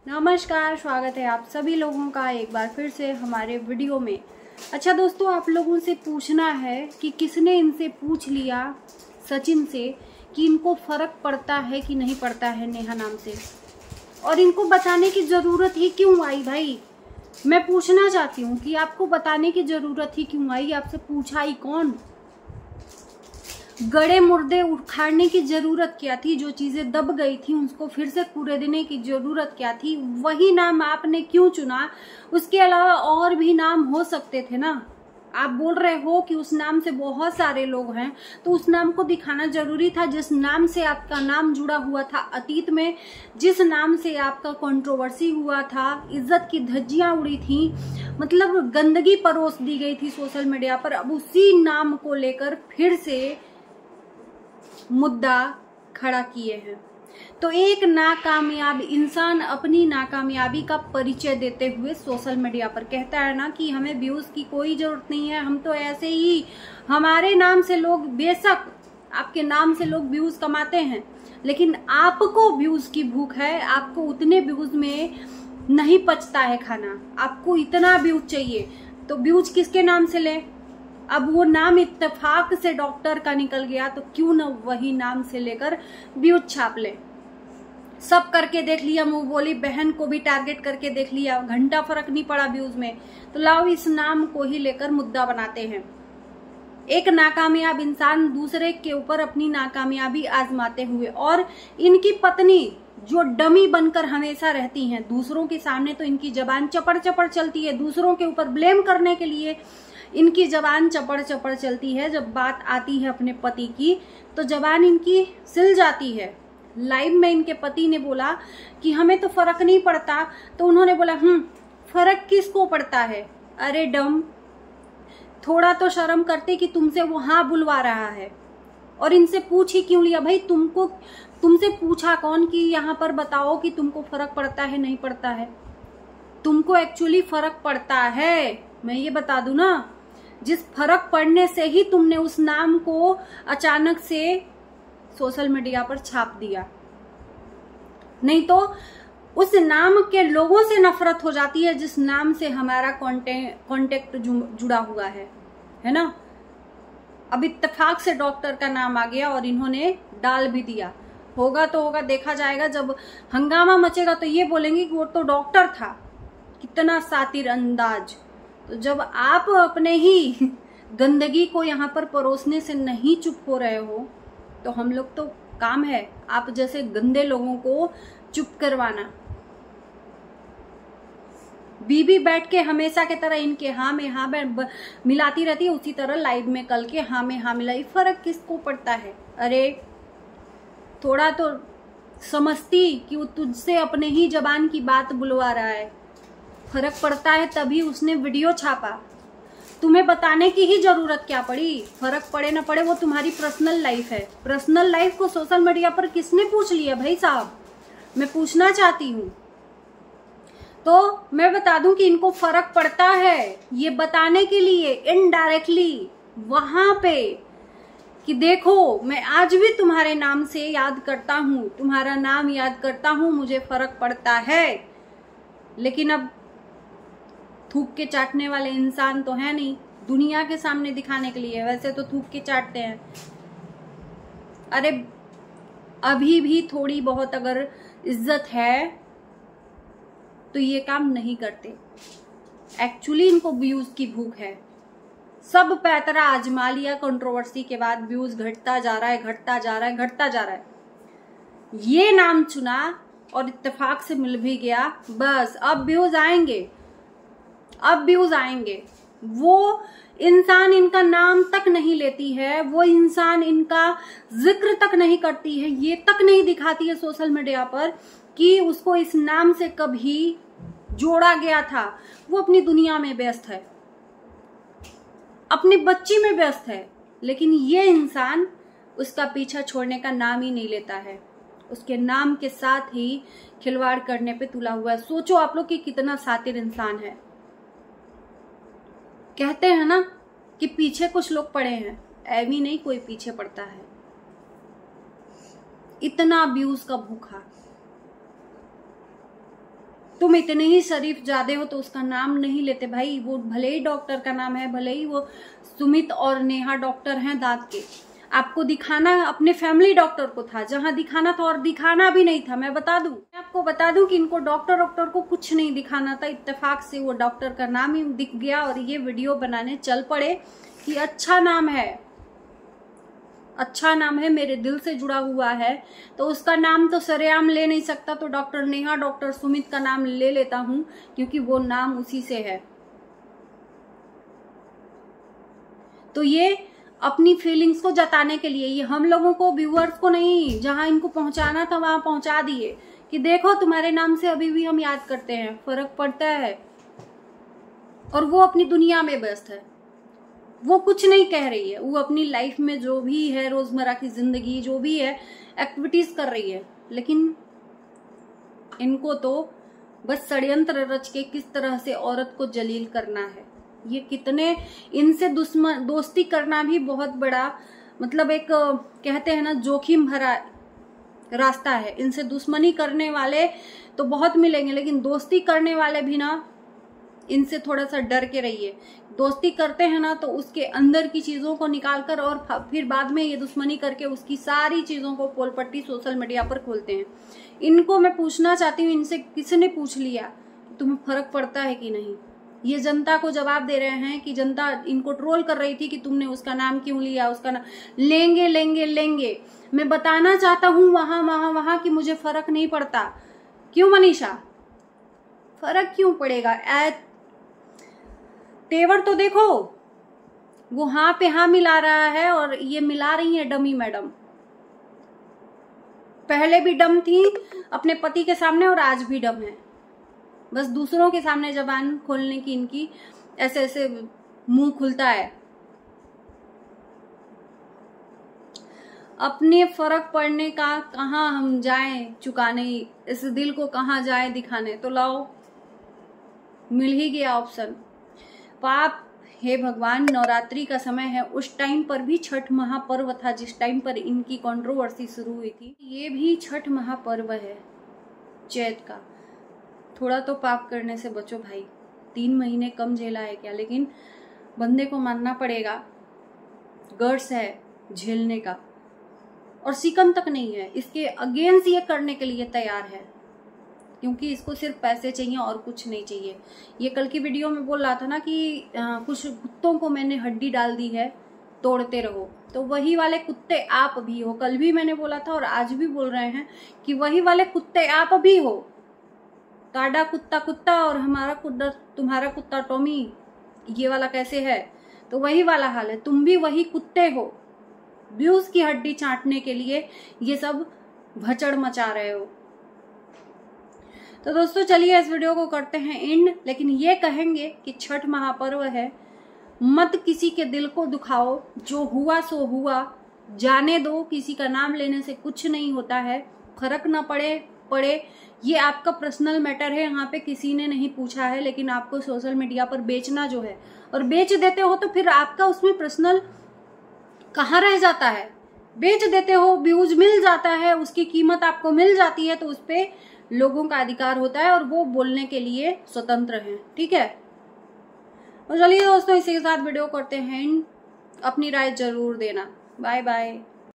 नमस्कार, स्वागत है आप सभी लोगों का एक बार फिर से हमारे वीडियो में। अच्छा दोस्तों, आप लोगों से पूछना है कि किसने इनसे पूछ लिया, सचिन से, कि इनको फ़र्क पड़ता है कि नहीं पड़ता है नेहा नाम से, और इनको बताने की ज़रूरत ही क्यों आई। भाई मैं पूछना चाहती हूँ कि आपको बताने की ज़रूरत ही क्यों आई, आपसे पूछा ही कौन? गड़े मुर्दे उखाड़ने की जरूरत क्या थी? जो चीजें दब गई थी उसको फिर से कूड़ने की जरूरत क्या थी? वही नाम आपने क्यों चुना? उसके अलावा और भी नाम हो सकते थे ना। आप बोल रहे हो कि उस नाम से बहुत सारे लोग हैं, तो उस नाम को दिखाना जरूरी था। जिस नाम से आपका नाम जुड़ा हुआ था अतीत में, जिस नाम से आपका कंट्रोवर्सी हुआ था, इज्जत की धज्जियां उड़ी थी, मतलब गंदगी परोस दी गई थी सोशल मीडिया पर, अब उसी नाम को लेकर फिर से मुद्दा खड़ा किए हैं। तो एक नाकामयाब इंसान अपनी नाकामयाबी का परिचय देते हुए सोशल मीडिया पर कहता है ना कि हमें व्यूज की कोई जरूरत नहीं है, हम तो ऐसे ही, हमारे नाम से लोग, बेशक आपके नाम से लोग व्यूज कमाते हैं, लेकिन आपको व्यूज की भूख है। आपको उतने व्यूज में नहीं पचता है खाना, आपको इतना व्यूज चाहिए, तो व्यूज किसके नाम से ले? अब वो नाम इत्तेफाक से डॉक्टर का निकल गया, तो क्यों न वही नाम से लेकर व्यूज छाप ले। सब करके देख लिया, मुंह बोली बहन को भी टारगेट करके देख लिया, घंटा फर्क नहीं पड़ा व्यूज में, तो लाओ इस नाम को ही लेकर मुद्दा बनाते हैं। एक नाकामयाब इंसान दूसरे के ऊपर अपनी नाकामयाबी आजमाते हुए, और इनकी पत्नी जो डमी बनकर हमेशा रहती हैं, दूसरों के सामने तो इनकी जबान चपड़ चपड़ चलती है, दूसरों के ऊपर ब्लेम करने के लिए इनकी जबान चपड़ चपड़ चलती है। जब बात आती है अपने पति की तो जबान इनकी सिल जाती है। लाइव में इनके पति ने बोला कि हमें तो फर्क नहीं पड़ता, तो उन्होंने बोला फर्क किसको पड़ता है? अरे डम, थोड़ा तो शर्म करते कि तुमसे वहां बुलवा रहा है, और इनसे पूछ ही क्यों लिया? भाई तुमसे पूछा कौन कि यहाँ पर बताओ कि तुमको फर्क पड़ता है नहीं पड़ता है? तुमको एक्चुअली फर्क पड़ता है, मैं ये बता दूं ना। जिस फर्क पड़ने से ही तुमने उस नाम को अचानक से सोशल मीडिया पर छाप दिया, नहीं तो उस नाम के लोगों से नफरत हो जाती है जिस नाम से हमारा कांटेक्ट जुड़ा हुआ है ना। अब इत्तेफाक से डॉक्टर का नाम आ गया और इन्होंने डाल भी दिया। होगा तो होगा, देखा जाएगा। जब हंगामा मचेगा तो ये बोलेंगे कि वो तो डॉक्टर था। कितना सातिर अंदाज। तो जब आप अपने ही गंदगी को यहाँ पर परोसने से नहीं चुप हो रहे हो, तो हम लोग तो काम है आप जैसे गंदे लोगों को चुप करवाना। बीबी बैठ के हमेशा की तरह इनके हाँ में हाँ मिलाती रहती है, उसी तरह लाइव में कल के हाँ में हाँ मिलाई। फर्क किसको पड़ता है? अरे थोड़ा तो समझती कि वो तुझसे अपने ही जबान की बात बुलवा रहा है। फर्क पड़ता है तभी उसने वीडियो छापा, तुम्हें बताने की ही जरूरत क्या पड़ी? फर्क पड़े ना पड़े वो तुम्हारी पर्सनल लाइफ है। पर्सनल लाइफ को सोशल मीडिया पर किसने पूछ लिया भाई साहब? मैं पूछना चाहती हूँ। तो मैं बता दूं कि इनको फर्क पड़ता है, ये बताने के लिए इनडायरेक्टली वहां पे कि देखो मैं आज भी तुम्हारे नाम से याद करता हूं, तुम्हारा नाम याद करता हूं, मुझे फर्क पड़ता है। लेकिन अब थूक के चाटने वाले इंसान तो है नहीं, दुनिया के सामने दिखाने के लिए। वैसे तो थूक के चाटते हैं। अरे अभी भी थोड़ी बहुत अगर इज्जत है तो ये काम नहीं करते। एक्चुअली इनको व्यूज की भूख है। सब पैतरा आजमा लिया, कंट्रोवर्सी के बाद व्यूज घटता जा रहा है, घटता जा रहा है, घटता जा रहा है। ये नाम चुना और इत्तेफाक से मिल भी गया, बस अब व्यूज आएंगे, अब व्यूज आएंगे। वो इंसान इनका नाम तक नहीं लेती है, वो इंसान इनका जिक्र तक नहीं करती है, ये तक नहीं दिखाती है सोशल मीडिया पर कि उसको इस नाम से कभी जोड़ा गया था। वो अपनी दुनिया में व्यस्त है, अपनी बच्ची में व्यस्त है, लेकिन ये इंसान उसका पीछा छोड़ने का नाम ही नहीं लेता है। उसके नाम के साथ ही खिलवाड़ करने पे तुला हुआ है। सोचो आप लोग कि कितना सातिर इंसान है। कहते हैं ना कि पीछे कुछ लोग पड़े हैं, ऐवी नहीं कोई पीछे पड़ता है। इतना व्यूज का भूखा। तुम इतने ही शरीफ जादे हो तो उसका नाम नहीं लेते भाई। वो भले ही डॉक्टर का नाम है, भले ही वो सुमित और नेहा डॉक्टर हैं दांत के, आपको दिखाना अपने फैमिली डॉक्टर को था, जहां दिखाना था, और दिखाना भी नहीं था। मैं आपको बता दूं कि इनको डॉक्टर को कुछ नहीं दिखाना था। इत्तेफाक से वो डॉक्टर का नाम ही दिख गया और ये वीडियो बनाने चल पड़े कि अच्छा नाम है, अच्छा नाम है, मेरे दिल से जुड़ा हुआ है, तो उसका नाम तो सरेआम ले नहीं सकता, तो डॉक्टर नेहा, डॉक्टर सुमित का नाम ले लेता हूं क्योंकि वो नाम उसी से है। तो ये अपनी फीलिंग्स को जताने के लिए, ये हम लोगों को, व्यूअर्स को नहीं, जहां इनको पहुंचाना था वहां पहुंचा दिए कि देखो तुम्हारे नाम से अभी भी हम याद करते हैं, फर्क पड़ता है। और वो अपनी दुनिया में व्यस्त है, वो कुछ नहीं कह रही है, वो अपनी लाइफ में जो भी है, रोजमर्रा की जिंदगी जो भी है, एक्टिविटीज कर रही है। लेकिन इनको तो बस षड्यंत्र रच के किस तरह से औरत को जलील करना है। ये कितने, इनसे दोस्ती करना भी बहुत बड़ा, मतलब एक कहते हैं ना, जोखिम भरा रास्ता है। इनसे दुश्मनी करने वाले तो बहुत मिलेंगे, लेकिन दोस्ती करने वाले भी ना, इनसे थोड़ा सा डर के रहिए। दोस्ती करते हैं ना तो उसके अंदर की चीजों को निकालकर और फिर बाद में ये दुश्मनी करके उसकी सारी चीजों को पोल पट्टी सोशल मीडिया पर खोलते हैं। इनको मैं पूछना चाहती हूँ, इनसे किसने पूछ लिया तुम्हें फर्क पड़ता है कि नहीं? ये जनता को जवाब दे रहे हैं कि जनता इनको ट्रोल कर रही थी कि तुमने उसका नाम क्यों लिया, उसका नाम लेंगे लेंगे लेंगे। मैं बताना चाहता हूँ वहां कि मुझे फर्क नहीं पड़ता। क्यों मनीषा, फर्क क्यों पड़ेगा? तेवर तो देखो, वो हाँ पे हाँ मिला रहा है और ये मिला रही है डमी मैडम। पहले भी डम थी अपने पति के सामने और आज भी डम है, बस दूसरों के सामने जबान खोलने की इनकी ऐसे ऐसे मुंह खुलता है। अपने फर्क पड़ने का कहाँ हम जाएं चुकाने, इस दिल को कहाँ जाएं दिखाने, तो लाओ मिल ही गया ऑप्शन। पाप हे भगवान, नवरात्रि का समय है, उस टाइम पर भी छठ महापर्व था जिस टाइम पर इनकी कंट्रोवर्सी शुरू हुई थी। ये भी छठ महापर्व है चैत का। थोड़ा तो पाप करने से बचो भाई। 3 महीने कम झेला है क्या? लेकिन बंदे को मानना पड़ेगा, गर्स है झेलने का, और सिकन तक नहीं है, इसके अगेंस्ट ये करने के लिए तैयार है, क्योंकि इसको सिर्फ पैसे चाहिए और कुछ नहीं चाहिए। ये कल की वीडियो में बोल रहा था ना कि कुछ कुत्तों को मैंने हड्डी डाल दी है, तोड़ते रहो। तो वही वाले कुत्ते आप भी हो। कल भी मैंने बोला था और आज भी बोल रहे हैं कि वही वाले कुत्ते आप भी हो। टाडा कुत्ता कुत्ता और हमारा कुत्ता, तुम्हारा कुत्ता टॉमी, ये वाला कैसे है? तो वही वाला हाल है, तुम भी वही कुत्ते हो। व्यूज की हड्डी चाटने के लिए ये सब भचड़ मचा रहे हो। तो दोस्तों चलिए इस वीडियो को करते हैं एंड, लेकिन ये कहेंगे कि छठ महापर्व है, मत किसी के दिल को दुखाओ, जो हुआ सो हुआ, जाने दो। किसी का नाम लेने से कुछ नहीं होता है, फर्क ना पड़े ये आपका पर्सनल मैटर है, यहाँ पे किसी ने नहीं पूछा है। लेकिन आपको सोशल मीडिया पर बेचना जो है, और बेच देते हो तो फिर आपका उसमें पर्सनल कहाँ रह जाता है? बेच देते हो, व्यूज मिल जाता है, उसकी कीमत आपको मिल जाती है, तो उस पे लोगों का अधिकार होता है और वो बोलने के लिए स्वतंत्र हैं। ठीक है, तो चलिए दोस्तों इसी के साथ वीडियो करते हैं, अपनी राय जरूर देना। Bye bye.